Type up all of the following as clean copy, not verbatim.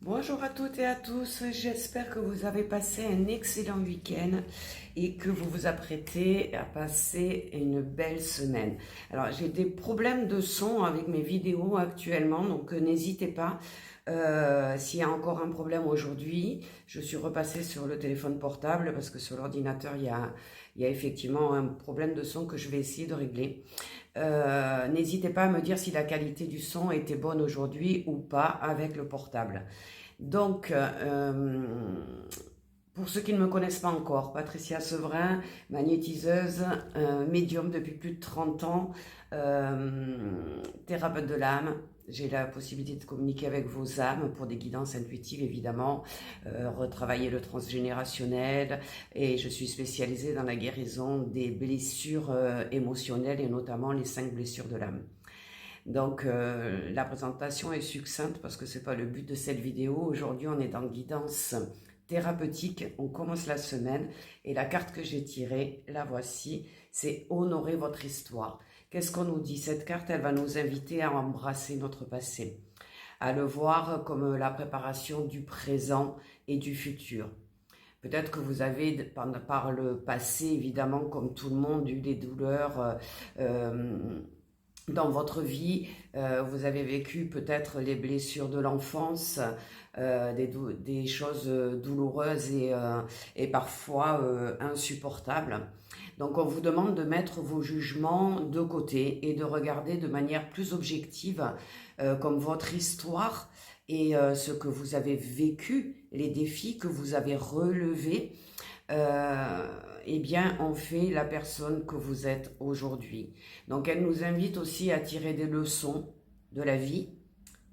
Bonjour à toutes et à tous, j'espère que vous avez passé un excellent week-end et que vous vous apprêtez à passer une belle semaine. Alors j'ai des problèmes de son avec mes vidéos actuellement, donc n'hésitez pas. S'il y a encore un problème aujourd'hui, je suis repassée sur le téléphone portable parce que sur l'ordinateur il y a effectivement un problème de son que je vais essayer de régler. N'hésitez pas à me dire si la qualité du son était bonne aujourd'hui ou pas avec le portable. Donc, pour ceux qui ne me connaissent pas encore, Patricia Sevrin, magnétiseuse, médium depuis plus de 30 ans, thérapeute de l'âme. J'ai la possibilité de communiquer avec vos âmes pour des guidances intuitives, évidemment, retravailler le transgénérationnel, et je suis spécialisée dans la guérison des blessures émotionnelles et notamment les 5 blessures de l'âme. Donc la présentation est succincte parce que c'est pas le but de cette vidéo. Aujourd'hui on est dans guidance thérapeutique, on commence la semaine et la carte que j'ai tirée, la voici, c'est honorer votre histoire. Qu'est-ce qu'on nous dit? Cette carte, elle va nous inviter à embrasser notre passé, à le voir comme la préparation du présent et du futur. Peut-être que vous avez, par le passé, évidemment, comme tout le monde, eu des douleurs dans votre vie, vous avez vécu peut-être les blessures de l'enfance, des choses douloureuses et parfois insupportables. Donc on vous demande de mettre vos jugements de côté et de regarder de manière plus objective comme votre histoire et ce que vous avez vécu, les défis que vous avez relevés, eh bien, on fait la personne que vous êtes aujourd'hui. Donc, elle nous invite aussi à tirer des leçons de la vie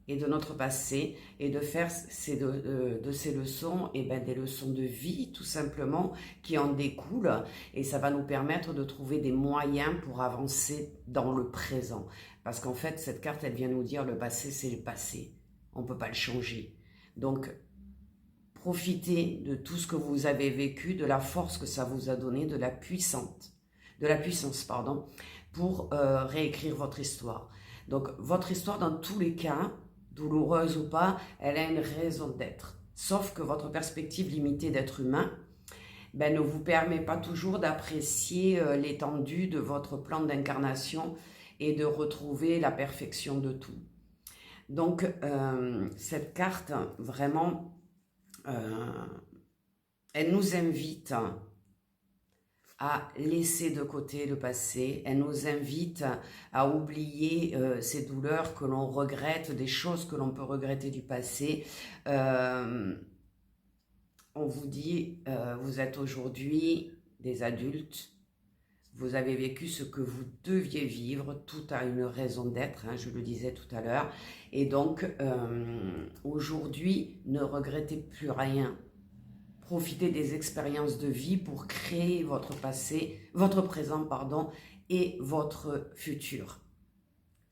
et de notre passé et de faire de ces leçons des leçons de vie, tout simplement, qui en découlent. Et ça va nous permettre de trouver des moyens pour avancer dans le présent. Parce qu'en fait, cette carte, elle vient nous dire le passé, c'est le passé. On ne peut pas le changer. Donc, profitez de tout ce que vous avez vécu, de la force que ça vous a donné, de la puissance, pour réécrire votre histoire. Donc, votre histoire, dans tous les cas, douloureuse ou pas, elle a une raison d'être. Sauf que votre perspective limitée d'être humain ne vous permet pas toujours d'apprécier l'étendue de votre plan d'incarnation et de retrouver la perfection de tout. Donc, cette carte, vraiment, elle nous invite à laisser de côté le passé, elle nous invite à oublier ces douleurs que l'on regrette, des choses que l'on peut regretter du passé. On vous dit, vous êtes aujourd'hui des adultes, vous avez vécu ce que vous deviez vivre, tout a une raison d'être, hein, je le disais tout à l'heure, et donc aujourd'hui, ne regrettez plus rien. Profitez des expériences de vie pour créer votre présent, et votre futur.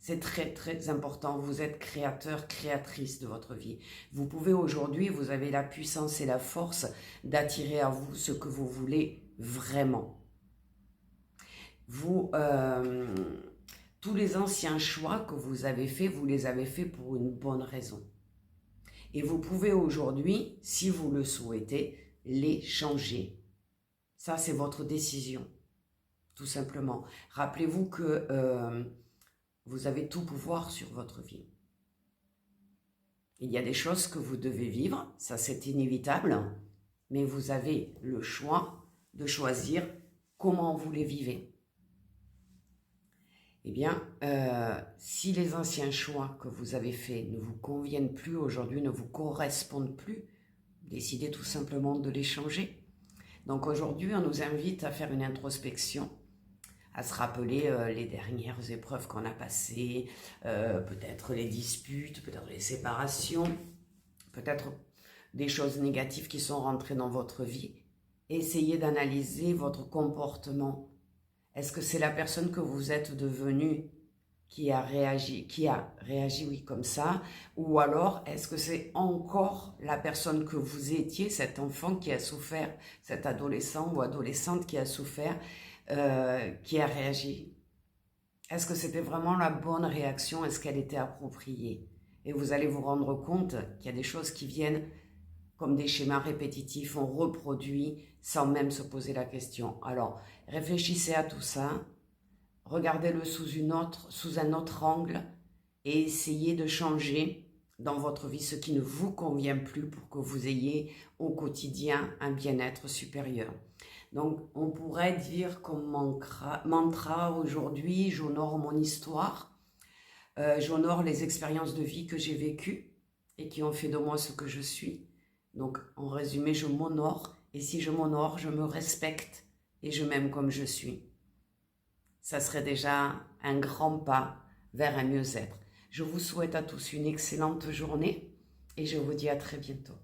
C'est très très important, vous êtes créateur, créatrice de votre vie. Vous pouvez aujourd'hui, vous avez la puissance et la force d'attirer à vous ce que vous voulez vraiment. Tous les anciens choix que vous avez faits, vous les avez faits pour une bonne raison. Et vous pouvez aujourd'hui, si vous le souhaitez, les changer. Ça, c'est votre décision, tout simplement. Rappelez-vous que vous avez tout pouvoir sur votre vie. Il y a des choses que vous devez vivre, ça c'est inévitable, mais vous avez le choix de choisir comment vous les vivez. Eh bien, si les anciens choix que vous avez faits ne vous conviennent plus aujourd'hui, ne vous correspondent plus, décidez tout simplement de les changer. Donc aujourd'hui, on nous invite à faire une introspection, à se rappeler les dernières épreuves qu'on a passées, peut-être les disputes, peut-être les séparations, peut-être des choses négatives qui sont rentrées dans votre vie. Essayez d'analyser votre comportement. Est-ce que c'est la personne que vous êtes devenue qui a réagi, oui, comme ça, ou alors est-ce que c'est encore la personne que vous étiez, cet enfant qui a souffert, cet adolescent ou adolescente qui a souffert, qui a réagi? Est-ce que c'était vraiment la bonne réaction? Est-ce qu'elle était appropriée? Et vous allez vous rendre compte qu'il y a des choses qui viennent comme des schémas répétitifs, on reproduit sans même se poser la question. Alors, réfléchissez à tout ça, regardez-le sous un autre angle et essayez de changer dans votre vie ce qui ne vous convient plus pour que vous ayez au quotidien un bien-être supérieur. Donc, on pourrait dire comme mantra aujourd'hui, j'honore mon histoire, j'honore les expériences de vie que j'ai vécues et qui ont fait de moi ce que je suis. Donc, en résumé, je m'honore, et si je m'honore, je me respecte et je m'aime comme je suis. Ça serait déjà un grand pas vers un mieux-être. Je vous souhaite à tous une excellente journée et je vous dis à très bientôt.